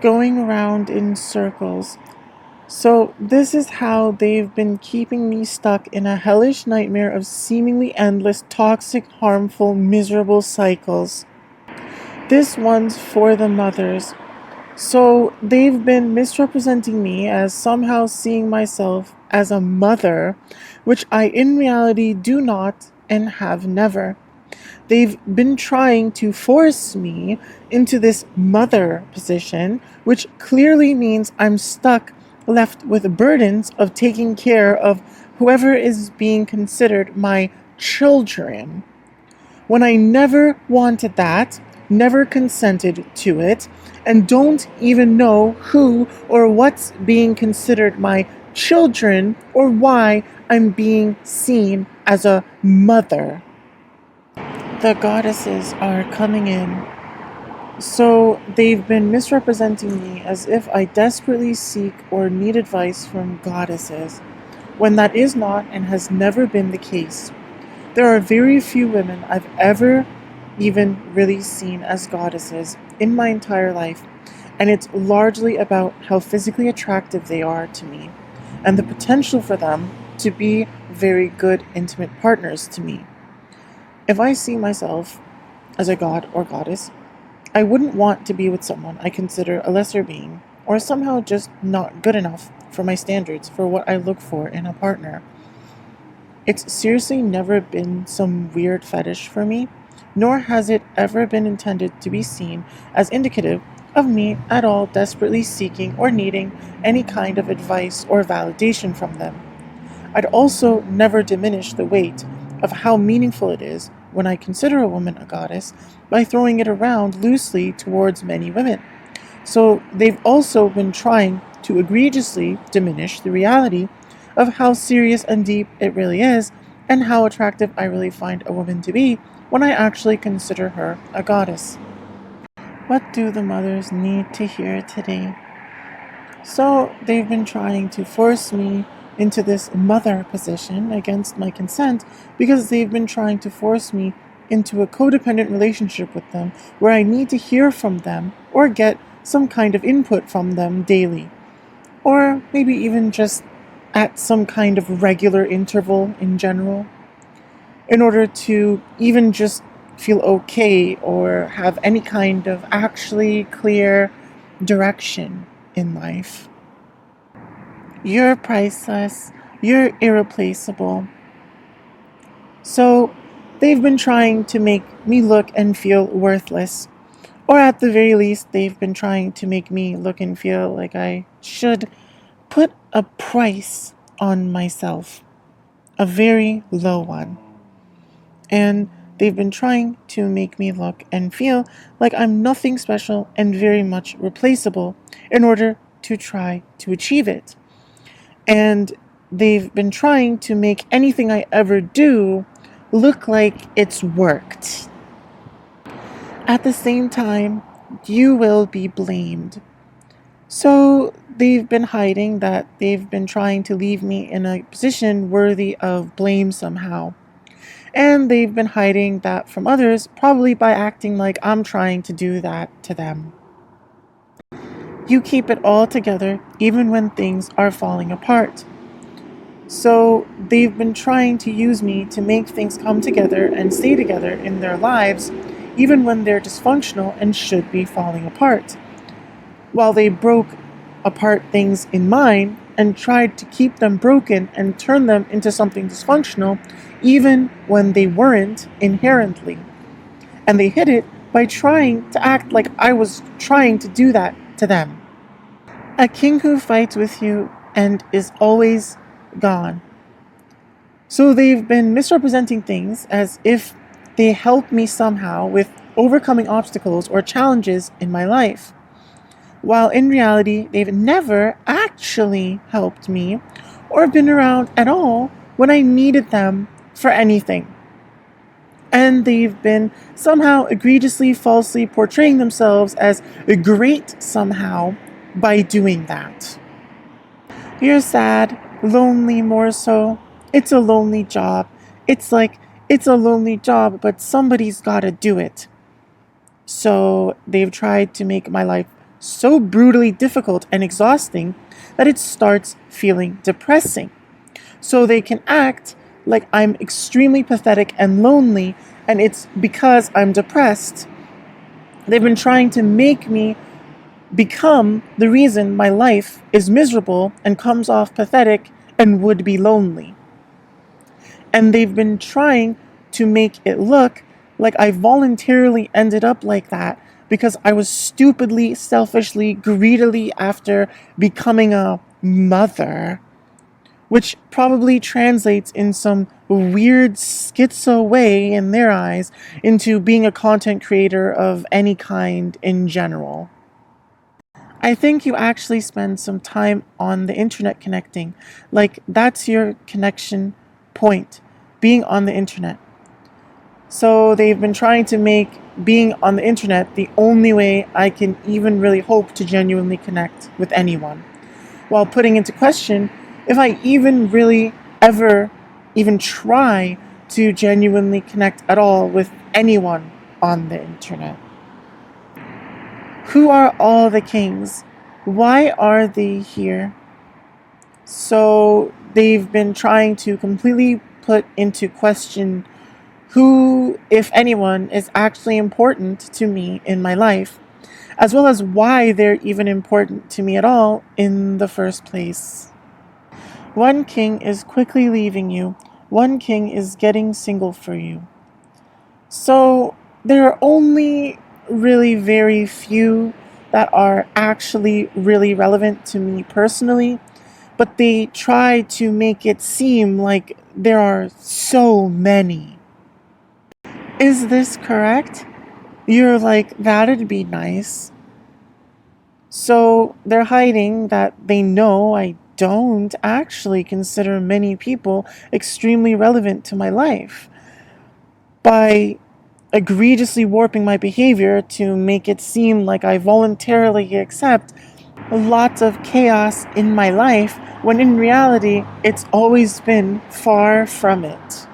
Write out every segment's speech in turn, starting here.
going around in circles. So, this is how they've been keeping me stuck in a hellish nightmare of seemingly endless, toxic, harmful, miserable cycles. This one's for the mothers. So, they've been misrepresenting me as somehow seeing myself as a mother, which I in reality do not and have never. They've been trying to force me into this mother position, which clearly means I'm stuck, left with burdens of taking care of whoever is being considered my children. When I never wanted that, never consented to it, and don't even know who or what's being considered my children or why I'm being seen as a mother. The goddesses are coming in. So they've been misrepresenting me as if I desperately seek or need advice from goddesses, when that is not and has never been the case. There are very few women I've ever even really seen as goddesses in my entire life, and it's largely about how physically attractive they are to me, and the potential for them to be very good intimate partners to me. If I see myself as a god or goddess, I wouldn't want to be with someone I consider a lesser being, or somehow just not good enough for my standards for what I look for in a partner. It's seriously never been some weird fetish for me, nor has it ever been intended to be seen as indicative of me at all desperately seeking or needing any kind of advice or validation from them. I'd also never diminish the weight of how meaningful it is when I consider a woman a goddess by throwing it around loosely towards many women. So they've also been trying to egregiously diminish the reality of how serious and deep it really is and how attractive I really find a woman to be when I actually consider her a goddess. What do the mothers need to hear today? So they've been trying to force me into this mother position against my consent because they've been trying to force me into a codependent relationship with them where I need to hear from them or get some kind of input from them daily. Or maybe even just at some kind of regular interval in general, in order to even just feel okay or have any kind of actually clear direction in life. You're priceless. You're irreplaceable. So, they've been trying to make me look and feel worthless. Or at the very least, they've been trying to make me look and feel like I should put a price on myself. A very low one. And they've been trying to make me look and feel like I'm nothing special and very much replaceable in order to try to achieve it. And they've been trying to make anything I ever do look like it's worked. At the same time, you will be blamed. So they've been hiding that they've been trying to leave me in a position worthy of blame somehow. And they've been hiding that from others, probably by acting like I'm trying to do that to them. You keep it all together even when things are falling apart. So they've been trying to use me to make things come together and stay together in their lives, even when they're dysfunctional and should be falling apart. While they broke apart things in mine and tried to keep them broken and turn them into something dysfunctional, even when they weren't inherently. And they hid it by trying to act like I was trying to do that to them. A king who fights with you and is always gone. So they've been misrepresenting things as if they help me somehow with overcoming obstacles or challenges in my life, while in reality they've never actually helped me or been around at all when I needed them for anything. And they've been somehow egregiously falsely portraying themselves as great somehow by doing that. You're sad, lonely more so. It's a lonely job. It's a lonely job, but somebody's gotta do it. So they've tried to make my life so brutally difficult and exhausting that it starts feeling depressing. So they can act like I'm extremely pathetic and lonely, and it's because I'm depressed. They've been trying to make me become the reason my life is miserable and comes off pathetic and would be lonely. And they've been trying to make it look like I voluntarily ended up like that because I was stupidly, selfishly, greedily after becoming a mother, which probably translates in some weird schizo way in their eyes into being a content creator of any kind in general. I think you actually spend some time on the internet connecting. Like, that's your connection point, being on the internet. So they've been trying to make being on the internet the only way I can even really hope to genuinely connect with anyone, while putting into question if I even really ever even try to genuinely connect at all with anyone on the internet. Who are all the kings? Why are they here? So they've been trying to completely put into question who, if anyone, is actually important to me in my life, as well as why they're even important to me at all in the first place. One king is quickly leaving you, one king is getting single for you. So there are only really very few that are actually really relevant to me personally, but they try to make it seem like there are so many. Is this correct? You're like, that'd be nice. So they're hiding that they know I don't actually consider many people extremely relevant to my life by egregiously warping my behavior to make it seem like I voluntarily accept lots of chaos in my life when in reality it's always been far from it.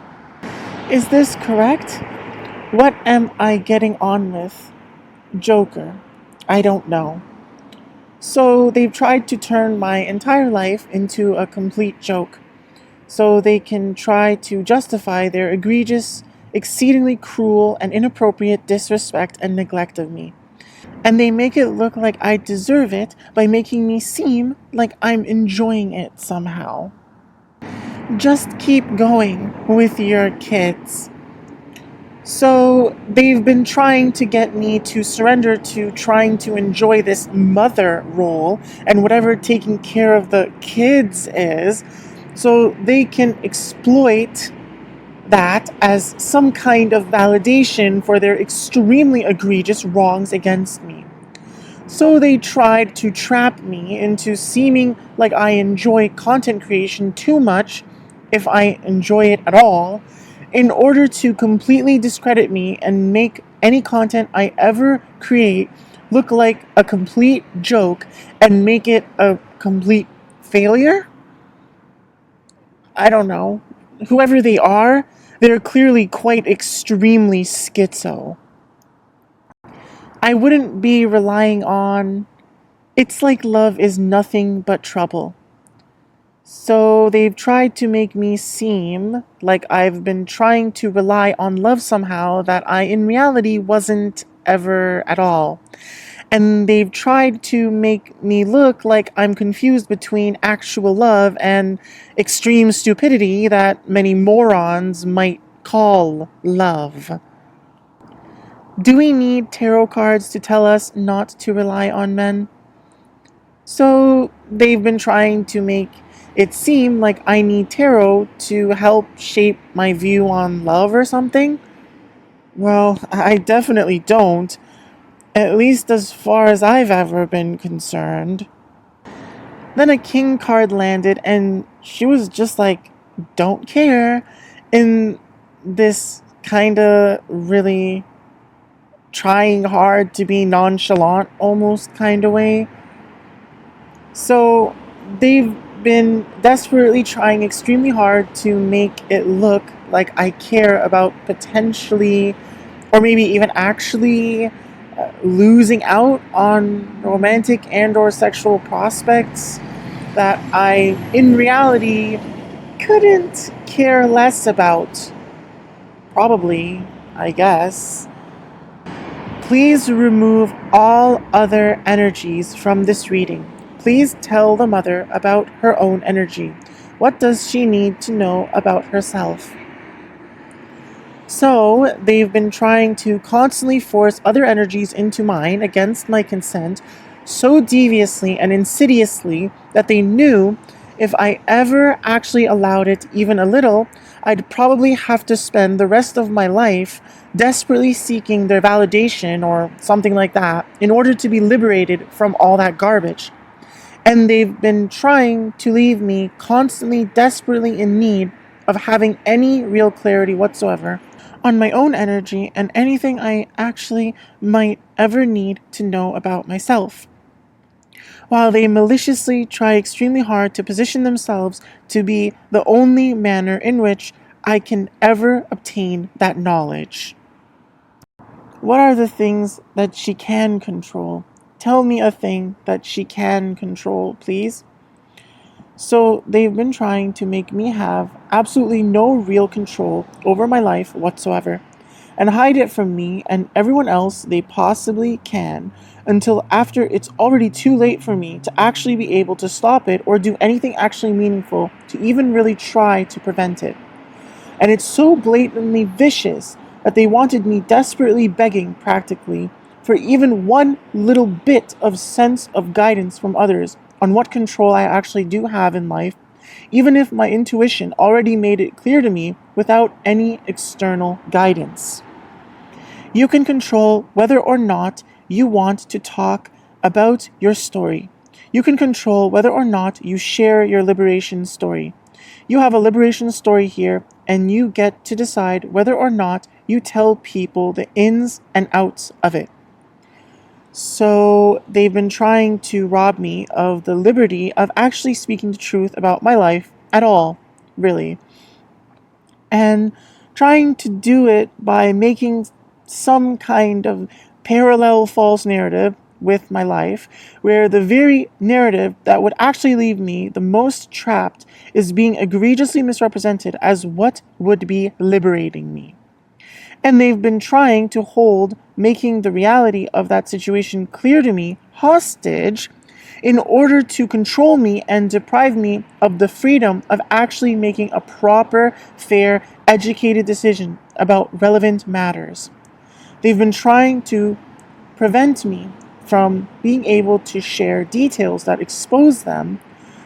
Is this correct? What am I getting on with? Joker. I don't know. So they've tried to turn my entire life into a complete joke, so they can try to justify their egregious, exceedingly cruel, and inappropriate disrespect and neglect of me. And they make it look like I deserve it by making me seem like I'm enjoying it somehow. Just keep going with your kids. So they've been trying to get me to surrender to trying to enjoy this mother role and whatever taking care of the kids is, so they can exploit that as some kind of validation for their extremely egregious wrongs against me. So they tried to trap me into seeming like I enjoy content creation too much, if I enjoy it at all, in order to completely discredit me and make any content I ever create look like a complete joke and make it a complete failure? I don't know. Whoever they are, they're clearly quite extremely schizo. I wouldn't be relying on. It's like love is nothing but trouble. So they've tried to make me seem like I've been trying to rely on love somehow that I in reality wasn't ever at all. And they've tried to make me look like I'm confused between actual love and extreme stupidity that many morons might call love. Do we need tarot cards to tell us not to rely on men? So they've been trying to make it seem like I need tarot to help shape my view on love or something. Well, I definitely don't, at least as far as I've ever been concerned. Then a king card landed, and she was just like, don't care, in this kinda really trying hard to be nonchalant almost kinda way. So they've been desperately trying extremely hard to make it look like I care about potentially, or maybe even actually, losing out on romantic and or sexual prospects that I, in reality, couldn't care less about. Probably, I guess. Please remove all other energies from this reading. Please tell the mother about her own energy. What does she need to know about herself? So, they've been trying to constantly force other energies into mine against my consent so deviously and insidiously that they knew if I ever actually allowed it even a little, I'd probably have to spend the rest of my life desperately seeking their validation or something like that in order to be liberated from all that garbage. And they've been trying to leave me constantly, desperately in need of having any real clarity whatsoever on my own energy and anything I actually might ever need to know about myself. While they maliciously try extremely hard to position themselves to be the only manner in which I can ever obtain that knowledge. What are the things that she can control? Tell me a thing that she can control, please. So they've been trying to make me have absolutely no real control over my life whatsoever, and hide it from me and everyone else they possibly can until after it's already too late for me to actually be able to stop it or do anything actually meaningful to even really try to prevent it. And it's so blatantly vicious that they wanted me desperately begging, practically, for even one little bit of sense of guidance from others on what control I actually do have in life, even if my intuition already made it clear to me without any external guidance. You can control whether or not you want to talk about your story. You can control whether or not you share your liberation story. You have a liberation story here, and you get to decide whether or not you tell people the ins and outs of it. So they've been trying to rob me of the liberty of actually speaking the truth about my life at all, really. And trying to do it by making some kind of parallel false narrative with my life, where the very narrative that would actually leave me the most trapped is being egregiously misrepresented as what would be liberating me. And they've been trying to hold making the reality of that situation clear to me hostage in order to control me and deprive me of the freedom of actually making a proper, fair, educated decision about relevant matters. They've been trying to prevent me from being able to share details that expose them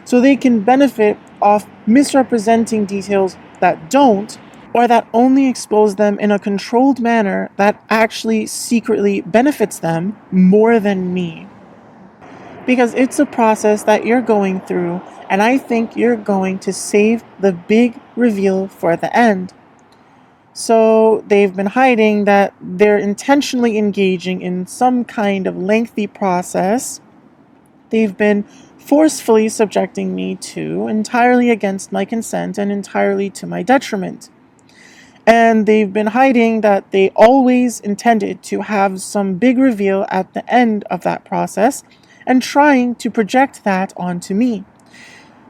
so they can benefit off misrepresenting details that don't, or that only expose them in a controlled manner that actually secretly benefits them more than me. Because it's a process that you're going through, and I think you're going to save the big reveal for the end. So they've been hiding that they're intentionally engaging in some kind of lengthy process they've been forcefully subjecting me to, entirely against my consent and entirely to my detriment. And they've been hiding that they always intended to have some big reveal at the end of that process and trying to project that onto me.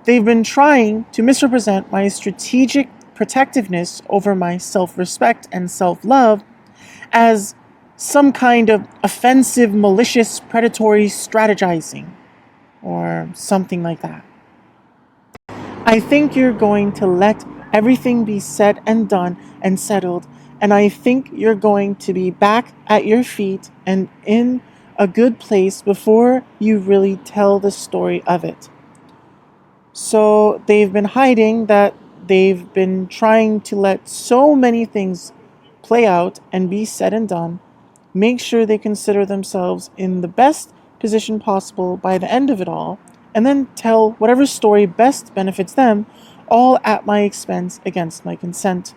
They've been trying to misrepresent my strategic protectiveness over my self-respect and self-love as some kind of offensive, malicious, predatory strategizing, or something like that. I think you're going to let everything be said and done and settled, and I think you're going to be back at your feet and in a good place before you really tell the story of it. So they've been hiding that they've been trying to let so many things play out and be said and done, make sure they consider themselves in the best position possible by the end of it all, and then tell whatever story best benefits them, all at my expense against my consent,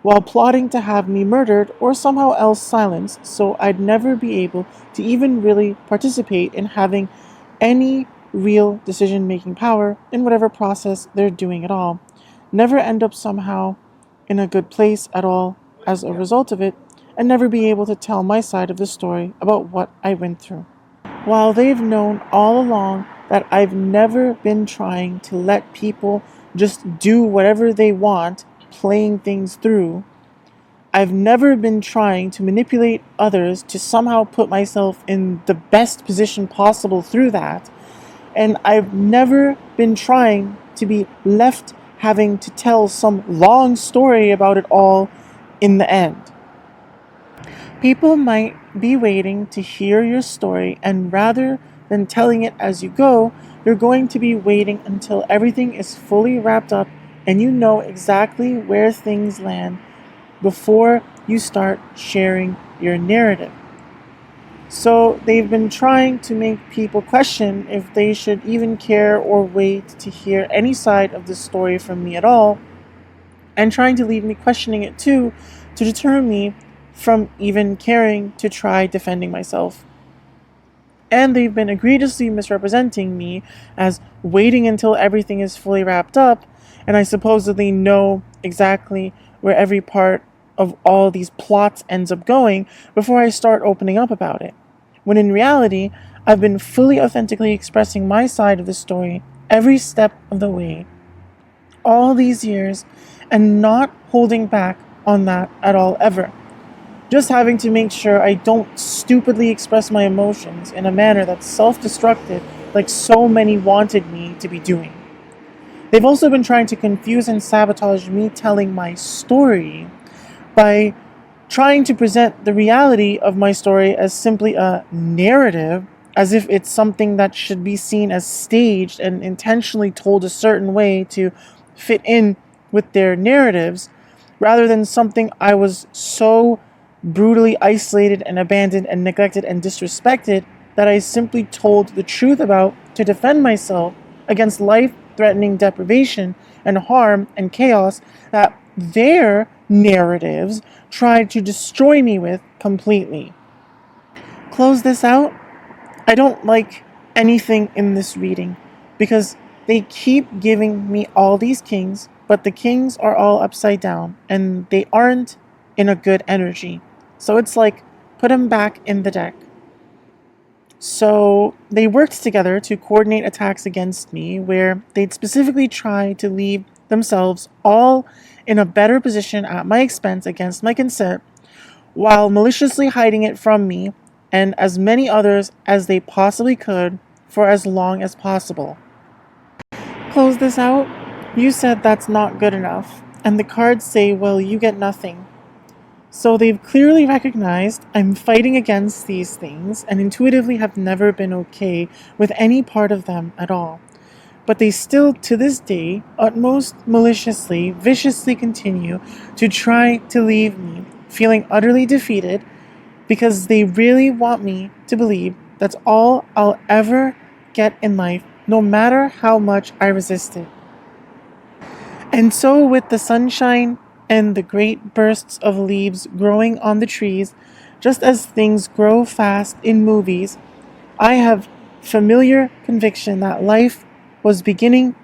while plotting to have me murdered or somehow else silenced so I'd never be able to even really participate in having any real decision-making power in whatever process they're doing at all, never end up somehow in a good place at all as a result of it, and never be able to tell my side of the story about what I went through. While they've known all along that I've never been trying to let people just do whatever they want, playing things through, I've never been trying to manipulate others to somehow put myself in the best position possible through that, and I've never been trying to be left having to tell some long story about it all in the end. People might be waiting to hear your story, and rather than telling it as you go, you're going to be waiting until everything is fully wrapped up and you know exactly where things land before you start sharing your narrative. So they've been trying to make people question if they should even care or wait to hear any side of the story from me at all, and trying to leave me questioning it too, to deter me from even caring to try defending myself. And they've been egregiously misrepresenting me as waiting until everything is fully wrapped up, and I supposedly know exactly where every part of all these plots ends up going before I start opening up about it. When in reality, I've been fully authentically expressing my side of the story every step of the way, all these years, and not holding back on that at all ever. Just having to make sure I don't stupidly express my emotions in a manner that's self-destructive like so many wanted me to be doing. They've also been trying to confuse and sabotage me telling my story by trying to present the reality of my story as simply a narrative, as if it's something that should be seen as staged and intentionally told a certain way to fit in with their narratives, rather than something I was so brutally isolated and abandoned and neglected and disrespected that I simply told the truth about to defend myself against life-threatening deprivation and harm and chaos that their narratives tried to destroy me with completely. Close this out. I don't like anything in this reading because they keep giving me all these kings, but the kings are all upside down and they aren't in a good energy. So it's like, put them back in the deck. So they worked together to coordinate attacks against me, where they'd specifically try to leave themselves all in a better position at my expense against my consent, while maliciously hiding it from me and as many others as they possibly could for as long as possible. Close this out. You said that's not good enough, and the cards say, well, you get nothing. So they've clearly recognized I'm fighting against these things and intuitively have never been okay with any part of them at all. But they still, to this day, utmost maliciously, viciously continue to try to leave me feeling utterly defeated because they really want me to believe that's all I'll ever get in life, no matter how much I resist it. And so with the sunshine and the great bursts of leaves growing on the trees, just as things grow fast in movies, I have familiar conviction that life was beginning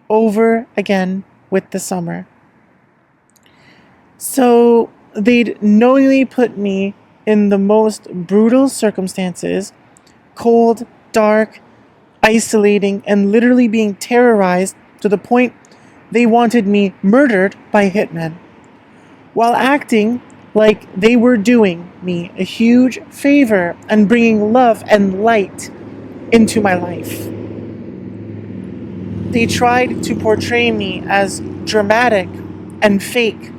over again with the summer. So they'd knowingly put me in the most brutal circumstances, cold, dark, isolating, and literally being terrorized to the point they wanted me murdered by hitmen, while acting like they were doing me a huge favor and bringing love and light into my life. They tried to portray me as dramatic and fake,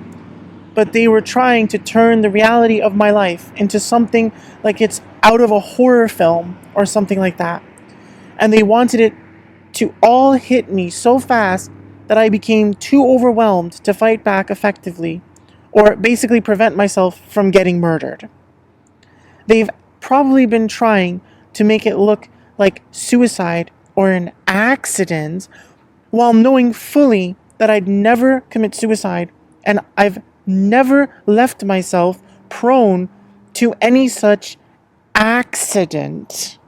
but they were trying to turn the reality of my life into something like it's out of a horror film or something like that. And they wanted it to all hit me so fast that I became too overwhelmed to fight back effectively, or basically prevent myself from getting murdered. They've probably been trying to make it look like suicide or an accident, while knowing fully that I'd never commit suicide, and I've never left myself prone to any such accident.